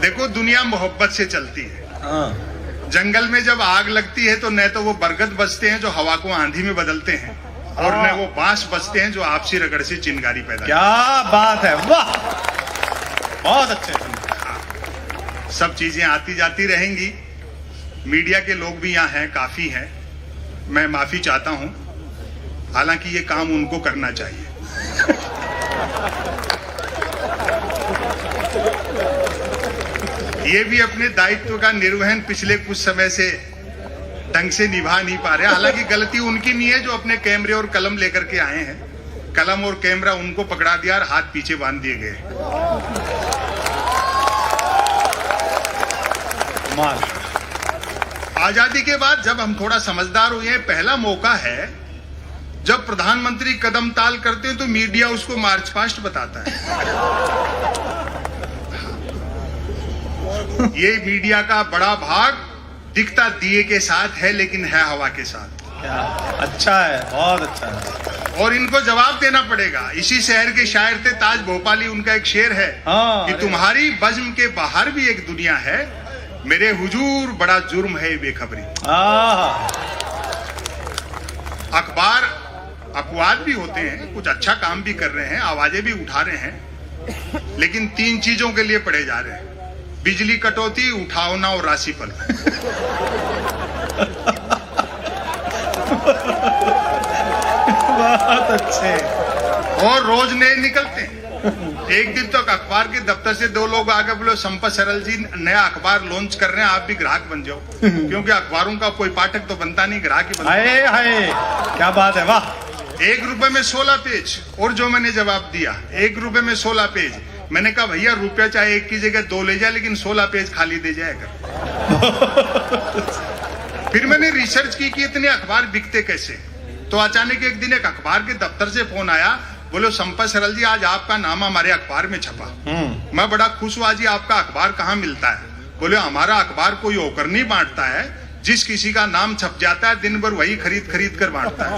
देखो दुनिया मोहब्बत से चलती है। जंगल में जब आग लगती है तो न तो वो बरगद बजते हैं जो हवा को आंधी में बदलते हैं, और न वो बांस बजते हैं जो आपसी रगड़ से चिंगारी पैदा। क्या बात है, वाह, बहुत अच्छे। सब चीजें आती जाती रहेंगी। मीडिया के लोग भी यहाँ हैं, काफी हैं। मैं माफी चाहता हूं, हालांकि ये काम उनको करना चाहिए। ये भी अपने दायित्व का निर्वहन पिछले कुछ समय से ढंग से निभा नहीं पा रहे। हालांकि गलती उनकी नहीं है जो अपने कैमरे और कलम लेकर के आए हैं। कलम और कैमरा उनको पकड़ा दिया और हाथ पीछे बांध दिए गए। आजादी के बाद जब हम थोड़ा समझदार हुए हैं, पहला मौका है जब प्रधानमंत्री कदम ताल करते हैं तो मीडिया उसको मार्च पास्ट बताता है। ये मीडिया का बड़ा भाग दिखता दिए के साथ है, लेकिन है हवा के साथ। क्या अच्छा है, बहुत अच्छा है। और इनको जवाब देना पड़ेगा। इसी शहर के शायर थे ताज भोपाली, उनका एक शेर है कि तुम्हारी बज़्म के बाहर भी एक दुनिया है, मेरे हुजूर बड़ा जुर्म है बेखबरी। अखबार अपवाद भी होते हैं, कुछ अच्छा काम भी कर रहे हैं, आवाजें भी उठा रहे हैं, लेकिन तीन चीजों के लिए पढ़े जा रहे हैं: बिजली कटौती, उठावना और राशिफल। बहुत अच्छे। और रोज नए निकलते हैं। एक दिन तक अखबार के दफ्तर से दो लोग आके बोले संपत सरल जी नया अखबार लॉन्च कर रहे हैं, आप भी ग्राहक बन जाओ। क्योंकि अखबारों का कोई पाठक तो बनता नहीं, ग्राहक ही बनता। हाय, क्या बात है, वाह। 1 रुपए में 16 पेज। और जो मैंने जवाब दिया, 1 रुपए में 16 पेज। मैंने कहा भैया रुपया चाहे 1 की जगह 2 ले जाए, लेकिन 16 पेज खाली दे जाएगा। फिर मैंने रिसर्च की कि इतने अखबार बिकते कैसे। तो अचानक एक दिन एक अखबार के दफ्तर से फोन आया, बोलो संपत सरल जी आज आपका नाम हमारे अखबार में छपा। मैं बड़ा खुश हुआ, जी आपका अखबार कहाँ मिलता है? बोले हमारा अखबार कोई होकर नहीं बांटता है, जिस किसी का नाम छप जाता है दिन भर वही खरीद खरीद कर बांटता है।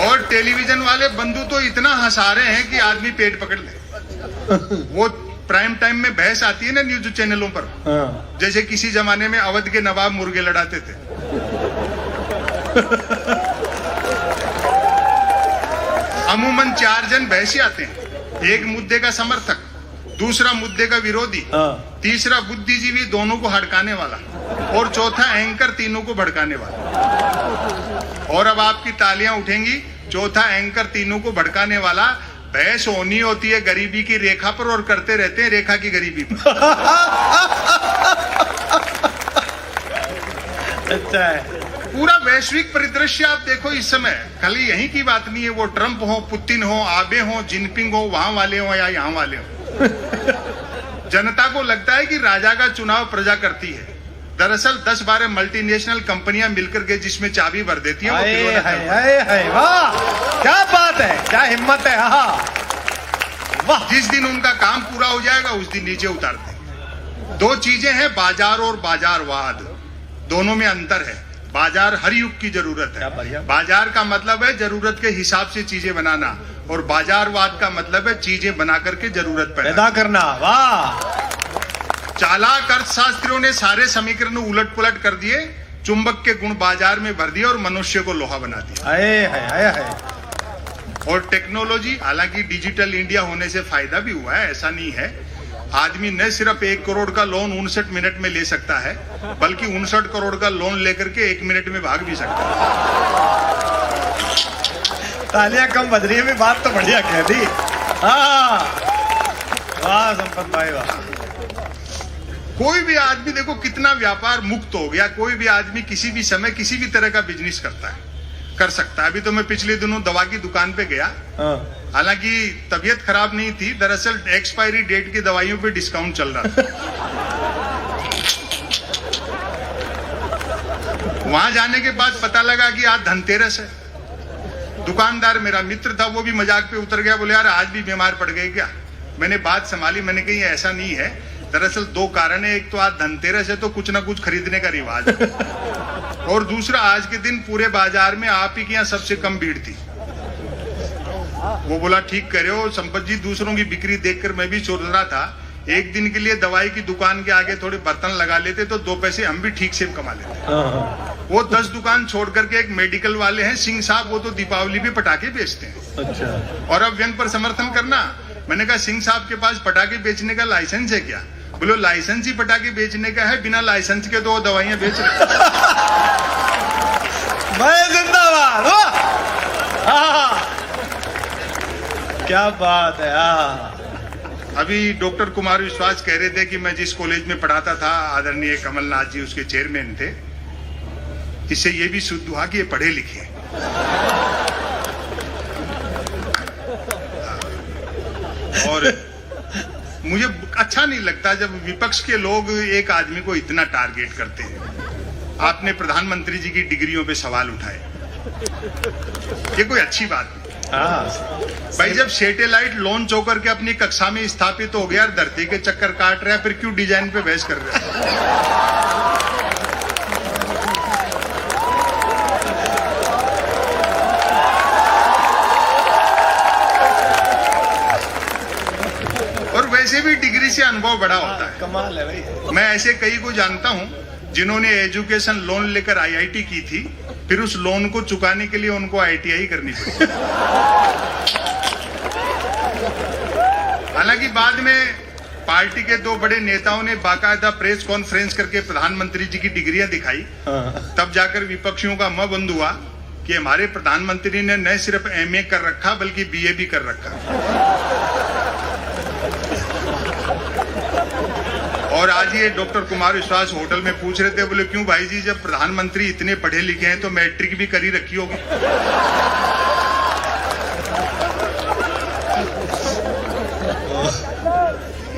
और टेलीविजन वाले बंधु तो इतना हंसा रहे हैं कि आदमी पेट पकड़ ले। वो प्राइम टाइम में बहस आती है ना न्यूज चैनलों पर, जैसे किसी जमाने में अवध के नवाब मुर्गे लड़ाते थे। अमूमन 4 जन बहसी आते हैं, एक मुद्दे का समर्थक, दूसरा मुद्दे का विरोधी, तीसरा बुद्धिजीवी दोनों को हड़काने वाला, और चौथा एंकर तीनों को भड़काने वाला। और अब आपकी तालियां उठेंगी, चौथा एंकर तीनों को भड़काने वाला बहस होनी होती है गरीबी की रेखा पर, और करते रहते हैं रेखा की गरीबी पर। अच्छा है। पूरा वैश्विक परिदृश्य आप देखो इस समय, खाली यहीं की बात नहीं है। वो ट्रंप हो, पुतिन हो, आबे हो, जिनपिंग हो, वहां वाले हो या यहाँ वाले हो, जनता को लगता है कि राजा का चुनाव प्रजा करती है। दरअसल 10-12 मल्टीनेशनल कंपनियां मिलकर के जिसमें चाबी भर देती हैं। वाह, क्या बात है, क्या हिम्मत है। वाह। जिस दिन उनका काम पूरा हो जाएगा उस दिन नीचे उतार देंगे। 2 चीजें हैं, बाजार और बाजारवाद। दोनों में अंतर है। बाजार हर युग की जरूरत है। बाजार का मतलब है जरूरत के हिसाब से चीजें बनाना, और बाजारवाद का मतलब है चीजें बना करके जरूरत पैदा करना। वाह। चालाक अर्थशास्त्रियों ने सारे समीकरण उलट पुलट कर दिए, चुंबक के गुण बाजार में भर दिए और मनुष्य को लोहा बना दिया। और टेक्नोलॉजी, हालांकि डिजिटल इंडिया होने से फायदा भी हुआ है, ऐसा नहीं है। आदमी न सिर्फ 1 करोड़ का लोन 59 मिनट में ले सकता है, बल्कि 59 करोड़ का लोन लेकर के 1 मिनट में भाग भी सकता है। तालियां कम बज रही है, बात तो बढ़िया कह दी। वाह संपत भाई, वाह। कोई भी आदमी देखो कितना व्यापार मुक्त हो गया। कोई भी आदमी किसी भी समय किसी भी तरह का बिजनेस कर सकता है। अभी तो मैं पिछले दिनों दवा की दुकान पे गया, हालांकि तबीयत खराब नहीं थी, दरअसल एक्सपायरी डेट की दवाइयों पे डिस्काउंट चल रहा था। वहां जाने के बाद पता लगा कि आज धनतेरस है। दुकानदार मेरा मित्र था, वो भी मजाक पे उतर गया, बोले यार आज भी बीमार पड़ गए क्या? मैंने बात संभाली, मैंने कही ऐसा नहीं है, दरअसल 2 कारण है। एक तो आज धनतेरस है तो कुछ ना कुछ खरीदने का रिवाज है। और दूसरा, आज के दिन पूरे बाजार में आप ही के यहाँ सबसे कम भीड़ थी। वो बोला ठीक करे हो संपत जी, दूसरों की बिक्री देखकर मैं भी सोच रहा था एक दिन के लिए दवाई की दुकान के आगे थोड़े बर्तन लगा लेते तो 2 पैसे हम भी ठीक से कमा लेते। वो 10 दुकान छोड़ करके एक मेडिकल वाले हैं सिंह साहब, वो तो दीपावली पे पटाखे बेचते हैं। अच्छा। और अब व्यंग पर समर्थन करना। मैंने कहा सिंह साहब के पास पटाखे बेचने का लाइसेंस है क्या? बोलो लाइसेंस ही पटाखे बेचने का है, बिना लाइसेंस के तो वो दवाइयां बेच रहे। मैं जिंदाबाद। क्या बात है। अभी डॉक्टर कुमार विश्वास कह रहे थे कि मैं जिस कॉलेज में पढ़ाता था, आदरणीय कमलनाथ जी उसके चेयरमैन थे। इससे ये भी शुद्ध हुआ कि ये पढ़े लिखे हैं। और मुझे अच्छा नहीं लगता जब विपक्ष के लोग एक आदमी को इतना टारगेट करते हैं। आपने प्रधानमंत्री जी की डिग्रियों पे सवाल उठाए, ये कोई अच्छी बात नहीं। भाई जब सैटेलाइट लॉन्च होकर के अपनी कक्षा में स्थापित हो गया, धरती के चक्कर काट रहा है, फिर क्यों डिजाइन पे बहस कर रहे हैं? और वैसे भी डिग्री से अनुभव बड़ा होता है। कमाल है भाई। मैं ऐसे कई को जानता हूं जिन्होंने एजुकेशन लोन लेकर आईआईटी की थी, फिर उस लोन को चुकाने के लिए उनको आईटीआई करनी पड़ी। हालांकि बाद में पार्टी के 2 बड़े नेताओं ने बाकायदा प्रेस कॉन्फ्रेंस करके प्रधानमंत्री जी की डिग्रियां दिखाई। तब जाकर विपक्षियों का मुंह बंद हुआ कि हमारे प्रधानमंत्री ने न सिर्फ एमए कर रखा बल्कि बीए भी कर रखा। और आज ये डॉक्टर कुमार विश्वास होटल में पूछ रहे थे, बोले क्यों भाई जी, जब प्रधानमंत्री इतने पढ़े लिखे हैं तो मैट्रिक भी करी रखी होगी।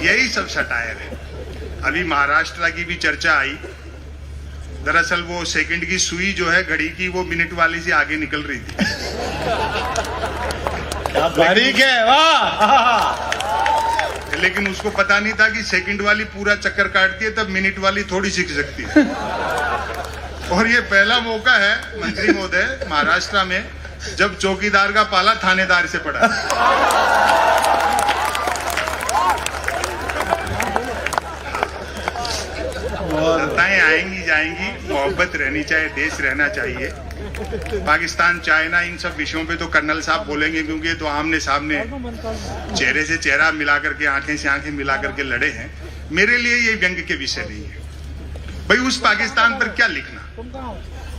यही सब सटायर है। अभी महाराष्ट्र की भी चर्चा आई। दरअसल वो सेकंड की सुई जो है घड़ी की, वो मिनट वाली से आगे निकल रही थी। क्या बारीक है, वाह। लेकिन उसको पता नहीं था कि सेकंड वाली पूरा चक्कर काटती है, तब मिनट वाली थोड़ी सीख सकती है। और ये पहला मौका है मंत्री महोदय महाराष्ट्र में जब चौकीदार का पाला थानेदार से पड़ा। सत्ताएं आएंगी जाएंगी, मोहब्बत रहनी चाहिए, देश रहना चाहिए। पाकिस्तान, चाइना, इन सब विषयों पे तो कर्नल साहब बोलेंगे क्योंकि ये तो आमने सामने चेहरे से चेहरा मिला करके, आंखें से आंखें मिला करके लड़े हैं। मेरे लिए ये व्यंग के विषय नहीं है। भाई उस पाकिस्तान पर क्या लिखना?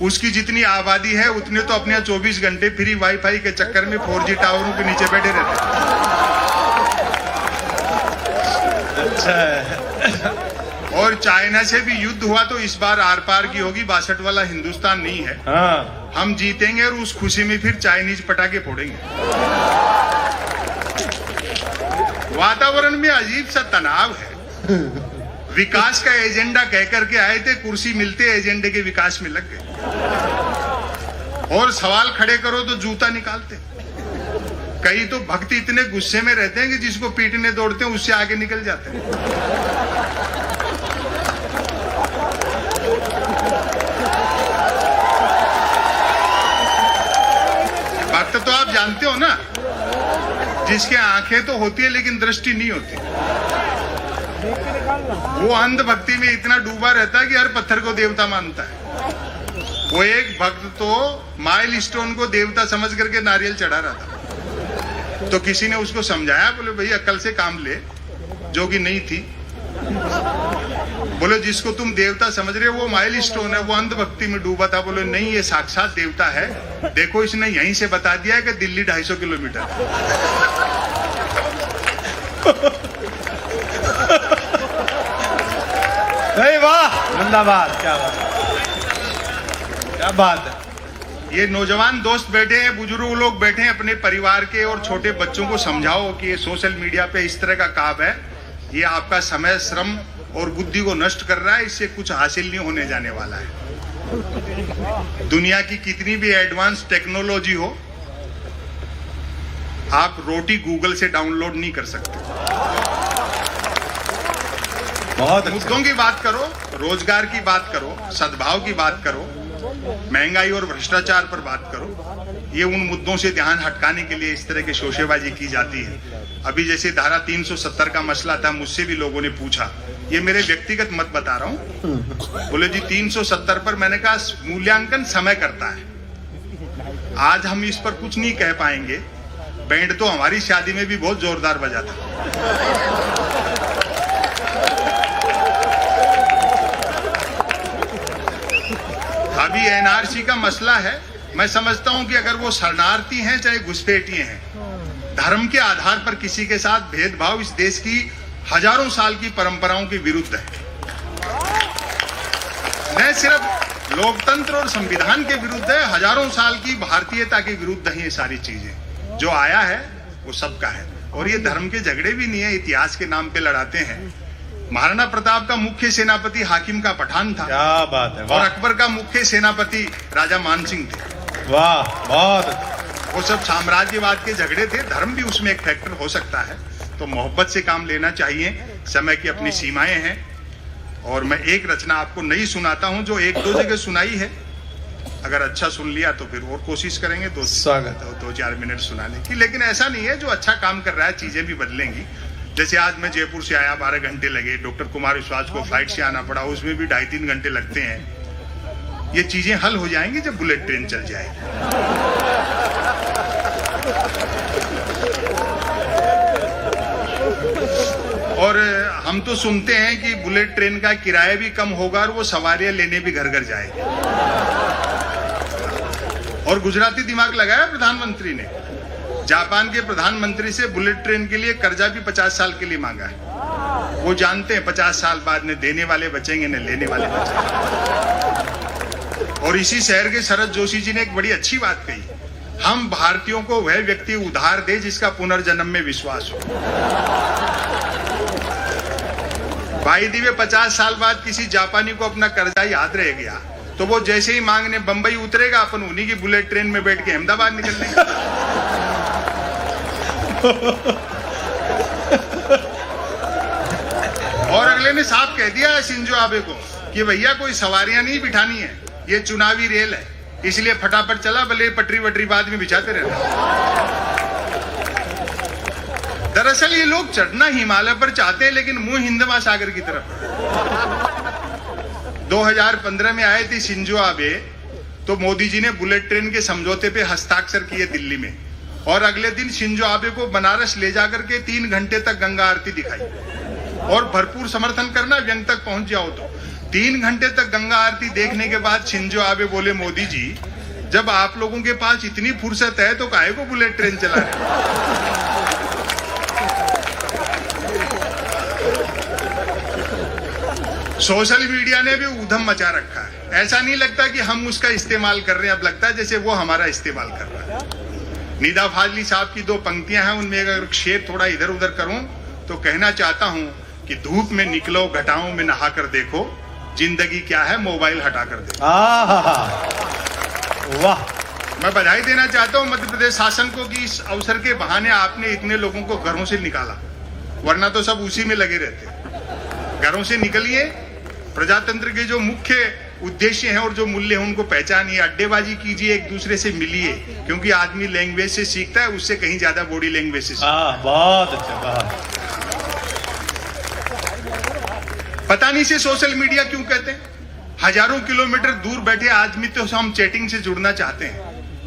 उसकी जितनी आबादी है उतने तो अपने 24 घंटे फ्री वाईफाई के चक्कर में 4G टावरों के नीचे बैठे रहते हैं। अच्छा। और चाइना से भी युद्ध हुआ तो इस बार आर पार की होगी, 62 वाला हिंदुस्तान नहीं है। हम जीतेंगे और उस खुशी में फिर चाइनीज पटाखे फोड़ेंगे। वातावरण में अजीब सा तनाव है। विकास का एजेंडा कह करके आए थे, कुर्सी मिलते एजेंडे के विकास में लग गए। और सवाल खड़े करो तो जूता निकालते। कई तो भक्ति इतने गुस्से में रहते हैं कि जिसको पीटने दौड़ते हैं उससे आगे निकल जाते हैं। भक्त तो आप जानते हो ना, जिसके आंखें तो होती है लेकिन दृष्टि नहीं होती। वो अंध भक्ति में इतना डूबा रहता है कि हर पत्थर को देवता मानता है। वो एक भक्त तो माइल स्टोन को देवता समझ करके नारियल चढ़ा रहा था। तो किसी ने उसको समझाया, बोले भाई अक्ल से काम ले, जो कि नहीं थी। बोले जिसको तुम देवता समझ रहे हो वो माइल स्टोन है, वो अंध भक्ति में डूबा था। बोले नहीं, ये साक्षात देवता है। देखो इसने यहीं से बता दिया है कि दिल्ली 250 किलोमीटर। नहीं, वाह, जिंदाबाद। क्या बात, क्या बात है। ये नौजवान दोस्त बैठे हैं, बुजुर्ग लोग बैठे हैं, अपने परिवार के और छोटे बच्चों को समझाओ कि ये सोशल मीडिया पे इस तरह का काम है, ये आपका समय, श्रम और बुद्धि को नष्ट कर रहा है। इससे कुछ हासिल नहीं होने जाने वाला है। दुनिया की कितनी भी एडवांस टेक्नोलॉजी हो, आप रोटी गूगल से डाउनलोड नहीं कर सकते। बहुत मुद्दों की बात करो, रोजगार की बात करो, सद्भाव की बात करो, महंगाई और भ्रष्टाचार पर बात करो। ये उन मुद्दों से ध्यान हटकाने के लिए इस तरह की शोशेबाजी की जाती है। अभी जैसे धारा 370 का मसला था, मुझसे भी लोगों ने पूछा, ये मेरे व्यक्तिगत मत बता रहा हूं। बोले जी 370 पर, मैंने कहा मूल्यांकन समय करता है, आज हम इस पर कुछ नहीं कह पाएंगे। बैंड तो हमारी शादी में भी बहुत जोरदार बजा था। अभी एनआरसी का मसला है, मैं समझता हूं कि अगर वो शरणार्थी हैं चाहे घुसपैठिए हैं, धर्म के आधार पर किसी के साथ भेदभाव इस देश की हजारों साल की परंपराओं के विरुद्ध है। न सिर्फ लोकतंत्र और संविधान के विरुद्ध है, हजारों साल की भारतीयता के विरुद्ध है। ये सारी चीजें जो आया है वो सबका है, और ये धर्म के झगड़े भी नहीं है, इतिहास के नाम पे लड़ाते हैं। महाराणा प्रताप का मुख्य सेनापति हाकिम का पठान था। क्या बात है, और अकबर का मुख्य सेनापति राजा मानसिंह थे। वाह, बहुत। वो सब साम्राज्यवाद के झगड़े थे, धर्म भी उसमें एक फैक्टर हो सकता है। तो मोहब्बत से काम लेना चाहिए, समय की अपनी सीमाएं हैं। और मैं एक रचना आपको नहीं सुनाता हूं जो एक दो जगह सुनाई है, अगर अच्छा सुन लिया तो फिर और कोशिश करेंगे दो चार मिनट सुनाने की। लेकिन ऐसा नहीं है, जो अच्छा काम कर रहा है चीजें भी बदलेंगी। जैसे आज मैं जयपुर से आया, 12 घंटे लगे, डॉक्टर कुमार विश्वास को फ्लाइट से आना पड़ा, उसमें भी 2.5-3 घंटे लगते हैं। ये चीजें हल हो जाएंगी जब बुलेट ट्रेन चल जाएगी। और हम तो सुनते हैं कि बुलेट ट्रेन का किराया भी कम होगा और वो सवारियां लेने भी घर घर जाएगी। और गुजराती दिमाग लगाया प्रधानमंत्री ने, जापान के प्रधानमंत्री से बुलेट ट्रेन के लिए कर्जा भी 50 साल के लिए मांगा है। वो जानते हैं 50 साल बाद न देने वाले बचेंगे न लेने वाले बचेंगे। और इसी शहर के शरद जोशी जी ने एक बड़ी अच्छी बात कही, हम भारतीयों को वह व्यक्ति उधार दे जिसका पुनर्जन्म में विश्वास हो। भाई दिवे 50 साल बाद किसी जापानी को अपना कर्जा याद रह गया तो वो जैसे ही मांगने बंबई उतरेगा, अपन उन्हीं की बुलेट ट्रेन में बैठ के अहमदाबाद निकलने। और अगले ने साफ कह दिया शिंजो आबे को कि भैया कोई सवारियां नहीं बिठानी है, ये चुनावी रेल है, इसलिए फटाफट चला, भले पटरी वटरी बाद में बिछाते रहना। दरअसल ये लोग चढ़ना हिमालय पर चाहते हैं, लेकिन मुंह हिंद महासागर की तरफ। 2015 में आए थे शिंजो आबे, तो मोदी जी ने बुलेट ट्रेन के समझौते पे हस्ताक्षर किए दिल्ली में, और अगले दिन शिंजो आबे को बनारस ले जाकर के 3 घंटे तक गंगा आरती दिखाई। और भरपूर समर्थन करना, व्यंग तक पहुंच जाओ तो 3 घंटे तक गंगा आरती देखने के बाद शिंजो आबे बोले, मोदी जी जब आप लोगों के पास इतनी फुर्सत है तो काहे को बुलेट ट्रेन चला रहे। सोशल मीडिया ने भी ऊधम मचा रखा है। ऐसा नहीं लगता कि हम उसका इस्तेमाल कर रहे हैं, अब लगता है जैसे वो हमारा इस्तेमाल कर रहा है। निदा फाजली साहब की 2 पंक्तियां हैं, उनमें अगर शेर थोड़ा इधर उधर करूं तो कहना चाहता हूं कि धूप में निकलो, घटाओं में नहाकर देखो, जिंदगी क्या है मोबाइल हटाकर देखो। वाह। मैं बधाई देना चाहता हूं मध्य प्रदेश शासन को कि इस अवसर के बहाने आपने इतने लोगों को घरों से निकाला, वरना तो सब उसी में लगे रहते। घरों से निकलिए, प्रजातंत्र के जो मुख्य उद्देश्य हैं और जो मूल्य हैं उनको पहचानिए, अड्डेबाजी कीजिए, एक दूसरे से मिलिए, क्योंकि आदमी लैंग्वेज से सीखता है, उससे कहीं ज्यादा बॉडी लैंग्वेज से सीखता है। बहुत अच्छा, बहुत। पता नहीं से सोशल मीडिया क्यों कहते हैं। हजारों किलोमीटर दूर बैठे आदमी तो हम चैटिंग से जुड़ना चाहते हैं,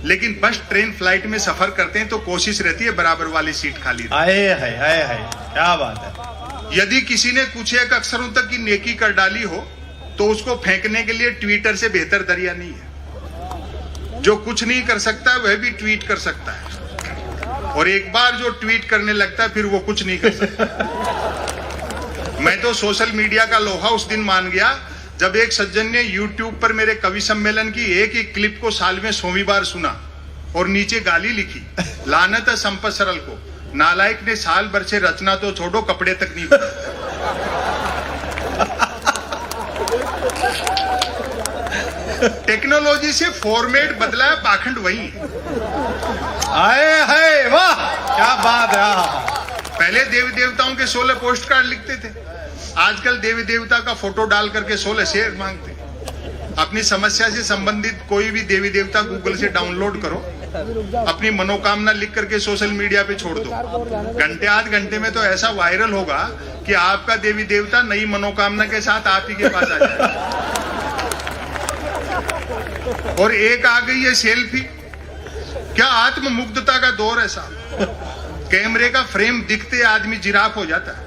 लेकिन बस ट्रेन फ्लाइट में सफर करते हैं तो कोशिश रहती है बराबर वाली सीट खाली। आए है, क्या बात है। यदि किसी ने कुछ एक अक्षरों तक की नेकी कर डाली हो तो उसको फेंकने के लिए ट्विटर से बेहतर दरिया नहीं है। जो कुछ नहीं कर सकता वह भी ट्वीट कर सकता है, और एक बार जो ट्वीट करने लगता है फिर वो कुछ नहीं कर सकता। मैं तो सोशल मीडिया का लोहा उस दिन मान गया जब एक सज्जन ने यूट्यूब पर मेरे कवि सम्मेलन की एक ही क्लिप को साल में 100वीं बार सुना और नीचे गाली लिखी, लानत है संपत सरल को, नालायक ने साल भर से रचना तो छोड़ो कपड़े तक नहीं बने। टेक्नोलॉजी से फॉर्मेट बदला है, पाखंड वही है। आए है, वाह क्या बात है। पहले देवी देवताओं के 16 पोस्ट कार्ड लिखते थे, आजकल देवी देवता का फोटो डाल करके 16 शेयर मांगते। अपनी समस्या से संबंधित कोई भी देवी देवता गूगल से डाउनलोड करो, अपनी मनोकामना लिख करके सोशल मीडिया पे छोड़ दो। घंटे आध घंटे में तो ऐसा वायरल होगा कि आपका देवी देवता नई मनोकामना के साथ आप ही के पास आ जाएगा। और एक आ गई है सेल्फी। क्या आत्ममुग्धता का दौर है साहब। कैमरे का फ्रेम दिखते आदमी जिराफ हो जाता है।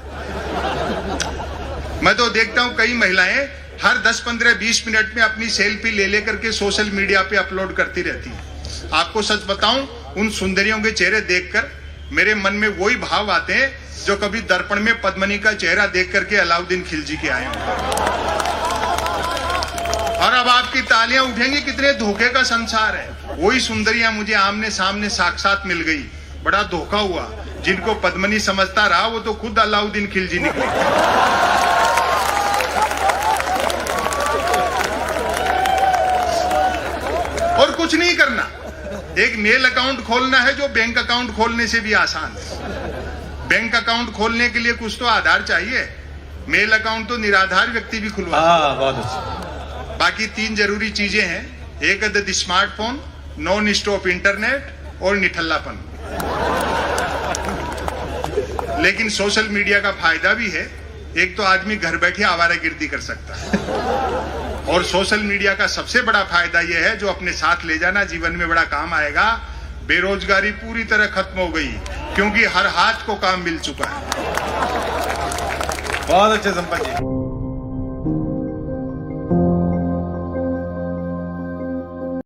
मैं तो देखता हूं कई महिलाएं हर 10, 15, 20 मिनट में अपनी सेल्फी ले लेकर के सोशल मीडिया पे अपलोड करती रहती है। आपको सच बताऊं, उन सुंदरियों के चेहरे देखकर मेरे मन में वही भाव आते हैं जो कभी दर्पण में पद्मनी का चेहरा देख करके अलाउद्दीन खिलजी के आए हों। और अब आपकी तालियां उठेंगी, कितने धोखे का संसार है। वही सुंदरियां मुझे आमने सामने साक्षात मिल गई, बड़ा धोखा हुआ। जिनको पद्मनी समझता रहा वो तो खुद अलाउद्दीन खिलजी निकले। और कुछ नहीं करना, एक मेल अकाउंट खोलना है जो बैंक अकाउंट खोलने से भी आसान है। बैंक अकाउंट खोलने के लिए कुछ तो आधार चाहिए, मेल अकाउंट तो निराधार व्यक्ति भी खुलवा। बहुत अच्छा। बाकी 3 जरूरी चीजें हैं, एक है स्मार्टफोन, नॉन स्टॉप इंटरनेट और निठल्लापन। लेकिन सोशल मीडिया का फायदा भी है। एक तो आदमी घर बैठे आवारागर्दी कर सकता है, और सोशल मीडिया का सबसे बड़ा फायदा यह है जो अपने साथ ले जाना जीवन में बड़ा काम आएगा। बेरोजगारी पूरी तरह खत्म हो गई क्योंकि हर हाथ को काम मिल चुका है। बहुत अच्छे संपत जी।